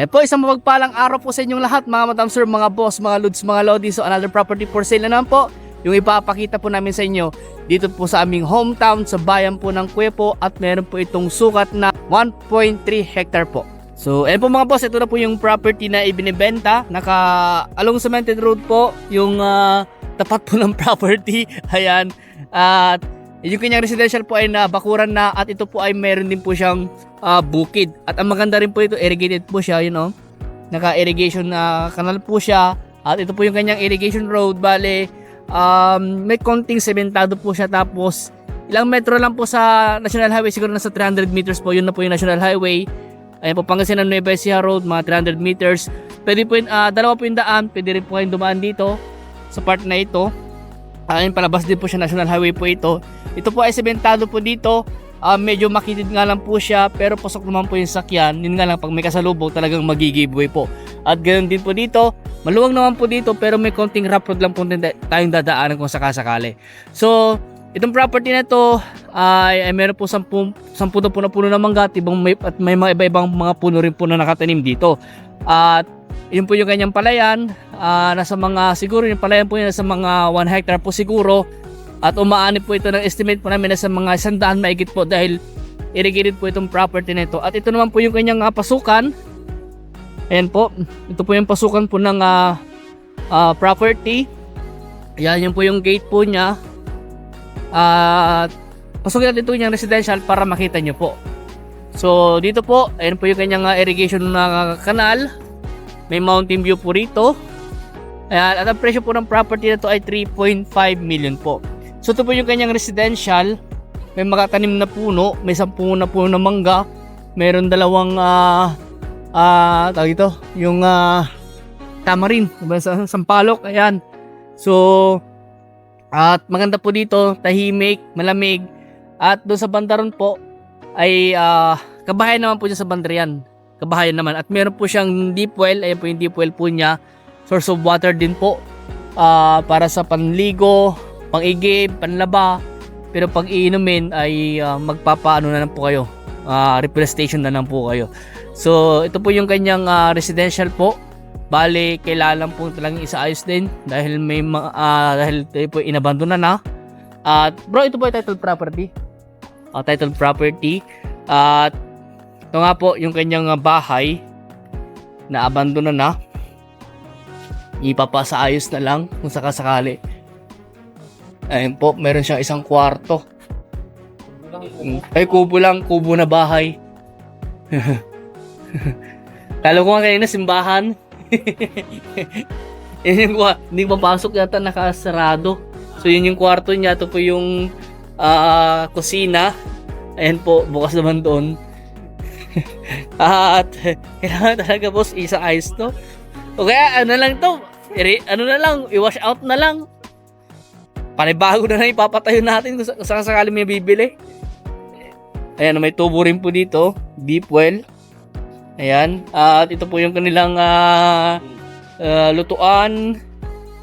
Po, isang mapagpalang araw po sa inyong lahat mga madam sir, mga boss, mga lods, mga lodi. So another property for sale na naman po yung ipapakita po namin sa inyo dito po sa aming hometown sa bayan po ng Quiapo, at meron po itong sukat na 1.3 hectare po. So ayan po mga boss, ito na po yung property na ibinibenta. Naka along cemented road po yung tapat po ng property. Ayan. At yung kanyang residential po ay nabakuran na, at ito po ay meron din po siyang bukid. At ang maganda rin po ito, irrigated po siya, you know. Naka-irrigation na kanal po siya. At ito po yung kanyang irrigation road. Bale, may konting sementado po siya. Tapos, ilang metro lang po sa National Highway. Siguro nasa 300 meters po. Yun na po yung National Highway. Ayan po, Pangasinan Nueva Ecija Road, mga 300 meters. Pwede po dalawa po yung daan. Pwede rin po kayong dumaan dito sa part na ito. Ayun, palabas din po siya, National Highway po ito. Ito po ay sementado po dito. Medyo makitid nga lang po siya, pero pasok naman po yung sakyan. Yun nga lang, pag may kasalubong talagang magigiveaway po. At ganoon din po dito, maluwag naman po dito, pero may konting rough road lang po tayong dadaanan kung sakasakali. So, itong property na to ay meron po 10 na puno ng mangga, at may mga iba-ibang mga puno rin po na nakatanim dito. At yun po yung kanyang palayan, nasa mga, siguro yung palayan po yun nasa mga 1 hectare po siguro. At umaani po ito ng estimate po namin nasa mga 100 maigit po, dahil irrigated po itong property na ito. At ito naman po yung kanyang pasukan. Ayan po, ito po yung pasukan po ng property. Ayan, yun po yung gate po niya. At pasukin natin ito yung residential para makita nyo po. So dito po, ayan po yung kanyang irrigation na kanal. May mountain view po rito. Ayan, at ang presyo po ng property na to ay 3.5 million po. So ito po yung kanyang residential. May makatanim na puno, may 10 na puno ng mangga. Meron dalawang tawag ito, yung tamarin, sampalok. Ayan. So at maganda po dito, tahimik, malamig. At doon sa bandaron po ay kabahayan naman po niya sa Bandarian. Kabahayan naman. At meron po siyang deep well. Ayan po yung deep well po niya. Source of water din po. Para sa panligo, pang-igib, panlaba. Pero pag iinumin ay magpapaano na lang po kayo. Refill station na lang po kayo. So ito po yung kanyang residential po. Bale, kailangan po talagang isaayos din. Dahil may dahil ito po inabandona na. At bro, ito po ay titled property. Titled property. At ito nga po yung kanyang bahay na abandona na. Ipapasaayos na lang kung sakasakali. Ayun po, meron siyang isang kwarto. Ay, kubo lang, kubo na bahay. Kala ko nga kanina simbahan. Yun yung hindi mapasok yata, nakasarado. So yun yung kwarto niya. Ito po yung kusina. Ayan po, bukas naman doon. At kailangan talaga boss, isa-ayos to. O kaya ano lang to, ano na lang, i-wash out na lang. Panibago na lang ipapatayo natin kung sakasakali may bibili. Ayan, may tubo rin po dito, deep well. Ayan, at ito po yung kanilang lutuan.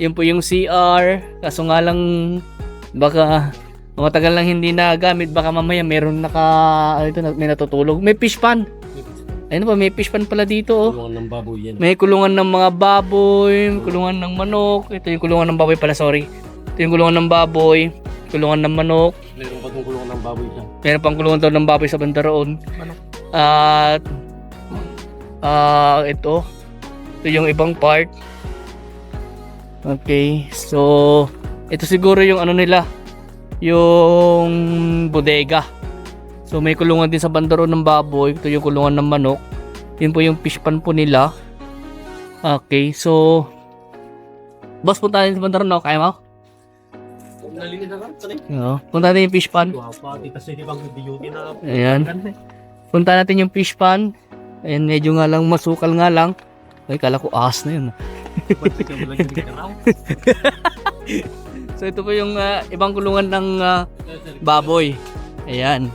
Yan po yung CR. Kaso nga lang baka matagal lang hindi na gamit, baka mamaya meron may natutulog. May fish pan. Ayun pa, may fish pan pala dito. Kulungan ng baboy yan. May kulungan ng mga baboy, kulungan ng manok. Ito yung kulungan ng baboy pala, sorry. Ito yung kulungan ng baboy, kulungan ng manok. Meron pa itong kulungan ng baboy siya. Meron pang kulungan daw ng baboy sa bandaroon. At ito yung ibang part. Okay, so ito siguro yung ano nila, yung bodega. So may kulungan din sa bandaron ng baboy. Ito yung kulungan ng manok. Yun po yung fish pan po nila. Okay, so boss, punta natin sa bandaron na. Kaya mo? Punta natin yung fish pan. Ayan. Punta natin yung fish pan. Ayan, medyo nga lang masukal nga lang. Ay, kala ko ahas na yun. So ito po yung ibang kulungan ng baboy. Ayan.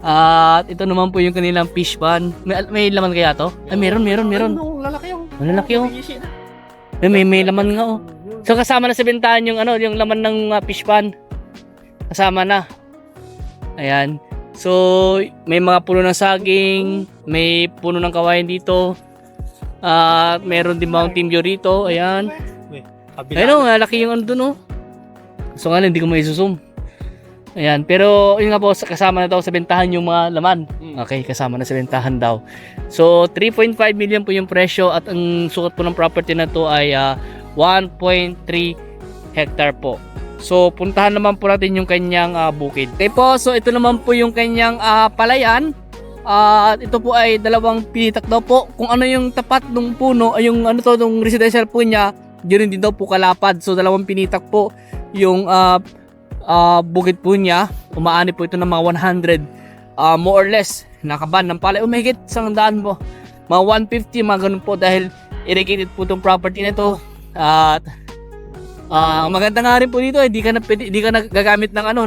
At ito naman po yung kanilang fish pan. May laman kaya to? Ay, meron. Lalaki yung. Lalaki oh. May laman nga oh. So kasama na sa bentahan yung yung laman ng fish pan. Kasama na. Ayan. So may mga puno ng saging, may puno ng kawayan dito. At meron din mountain view rito. Ayan. Ayun o, laki yung ano dun o. So nga lang, hindi ko may zoom. Ayan, pero yun nga po, kasama na daw sa bentahan yung mga laman. Okay, kasama na sa bentahan daw. So, 3.5 million po yung presyo at ang sukat po ng property na to ay 1.3 hectare po. So, puntahan naman po natin yung kanyang bukid. Okay po, so ito naman po yung kanyang palayan. At ito po ay dalawang pinitak daw po. Kung ano yung tapat ng puno, ay yung ano to, yung residential po niya, yun din daw po kalapad. So, dalawang pinitak po yung bukid po niya. Umaani po ito ng mga 100 more or less nakaban ng palay. Mahigit 100 po, mga 150, mga ganun po, dahil irrigated po itong property na ito. At maganda nga rin po dito, hindi ka na gagamit ng ano,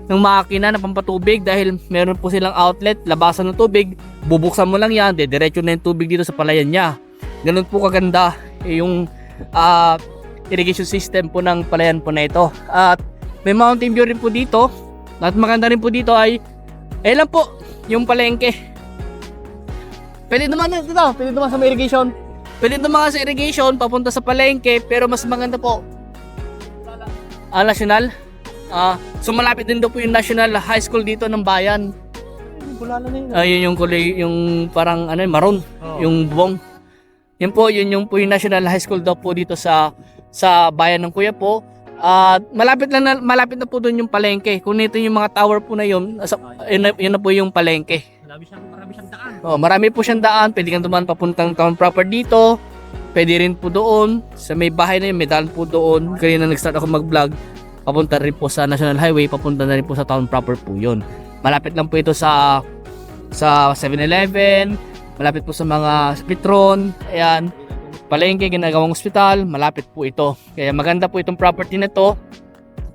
ng makina na pampatubig, dahil meron po silang outlet, labasan ng tubig, bubuksan mo lang yan, diretso na yung tubig dito sa palayan niya. Ganun po kaganda yung irrigation system po ng palayan po na ito. At may mountain view rin po dito. At maganda rin po dito ay lang po yung palengke. Pwede naman sa may irrigation. Pwede naman sa irrigation papunta sa palengke, pero mas maganda po national. So malapit din daw po yung National High School dito ng bayan. Yun yung kulay, yung parang ano, maroon, yung bubong. Yan po, yun yung po yung National High School daw po dito sa bayan ng Kuya po. Malapit na po doon yung palengke. Kung ito yung mga tower po na yun, yun na po yung palengke. Marami siyang daan. Marami po siyang daan. Pwede kang dumaan papuntang town proper dito. Pwede rin po doon. Sa may bahay na yun, may daan po doon. Kanina nag-start ako mag-vlog. Papunta rin po sa National Highway. Papunta na rin po sa town proper po yun. Malapit lang po ito sa 7-Eleven. Malapit po sa mga Petron. Ayan. Palengke, ginagawang ospital, malapit po ito. Kaya maganda po itong property na to.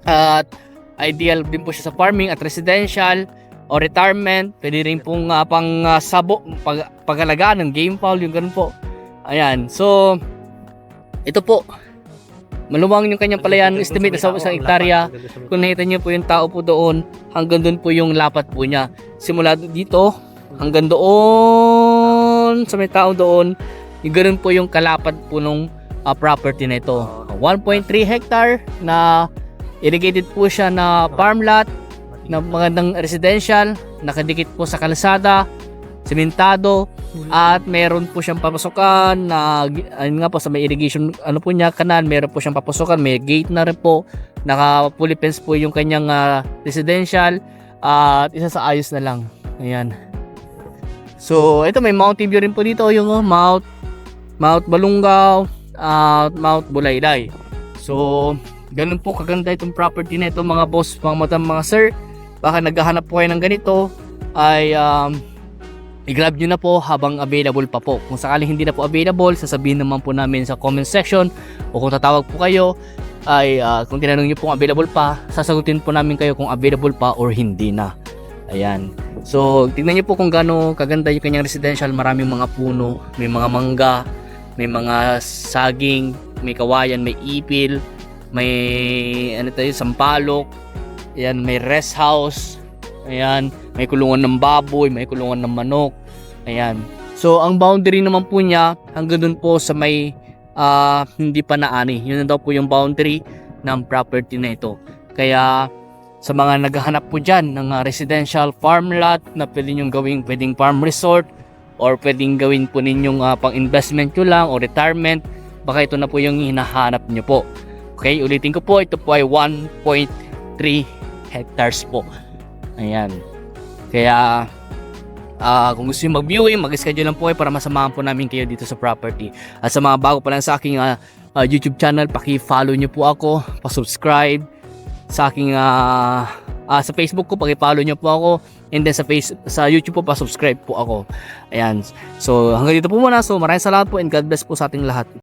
At ideal din po siya sa farming at residential o retirement. Pwede rin pong pag-alaga ng game fowl, yung ganun po. Ayan. So, ito po. Maluwang yung kanyang palayan, estimate sa isang hektarya. Kung nakita niyo po yung tao po doon, hanggang doon po yung lapat po niya. Simula dito, hanggang doon, sa may tao doon, yung ganun po yung kalapad po nung property na ito. 1.3 hectare na irrigated po siya na farm lot, na magandang residential, nakadikit po sa kalsada, sementado, at meron po siyang papasokan na ayun nga po sa may irrigation ano po niya kanal, meron po siyang papasokan, may gate na rin po, naka fully fence po yung kanyang residential, at isa sa ayos na lang. Ayan. So ito, may mountain view rin po dito, yung Mount Balungaw at Mount Bulaylay. So, ganun po kaganda itong property na ito mga boss, mga sir. Baka naghahanap po kayo ng ganito, ay i-grab nyo na po habang available pa po. Kung sakaling hindi na po available, sasabihin naman po namin sa comment section, o kung tatawag po kayo, ay kung tinanong nyo po kung available pa, sasagutin po namin kayo kung available pa or hindi na. Ayan. So, tingnan nyo po kung gaano kaganda yung kanyang residential. Maraming mga puno, may mga mangga, may mga saging, may kawayan, may ipil, may sampalok. Ayan, may rest house. Ayan, may kulungan ng baboy, may kulungan ng manok. Ayan. So, ang boundary naman po niya hanggang dun po sa may hindi pa naani. Yun na daw po yung boundary ng property na ito. Kaya sa mga naghahanap po dyan ng residential farm lot na pwede nyo pwedeng farm resort, or pwedeng gawin po ninyong pang investment nyo lang o retirement, baka ito na po yung hinahanap nyo po. Okay, ulitin ko po, ito po ay 1.3 hectares po. Ayan. Kaya kung gusto nyo mag-viewing, mag-schedule lang po kayo para masamahan po namin kayo dito sa property. At sa mga bago pa lang sa aking YouTube channel, paki-follow nyo po ako, pa-subscribe sa aking sa Facebook ko, paki-follow nyo po ako, and then sa YouTube po, pa-subscribe po ako. Ayan. So hanggang dito po muna. So maraming salamat po, and God bless po sa ating lahat.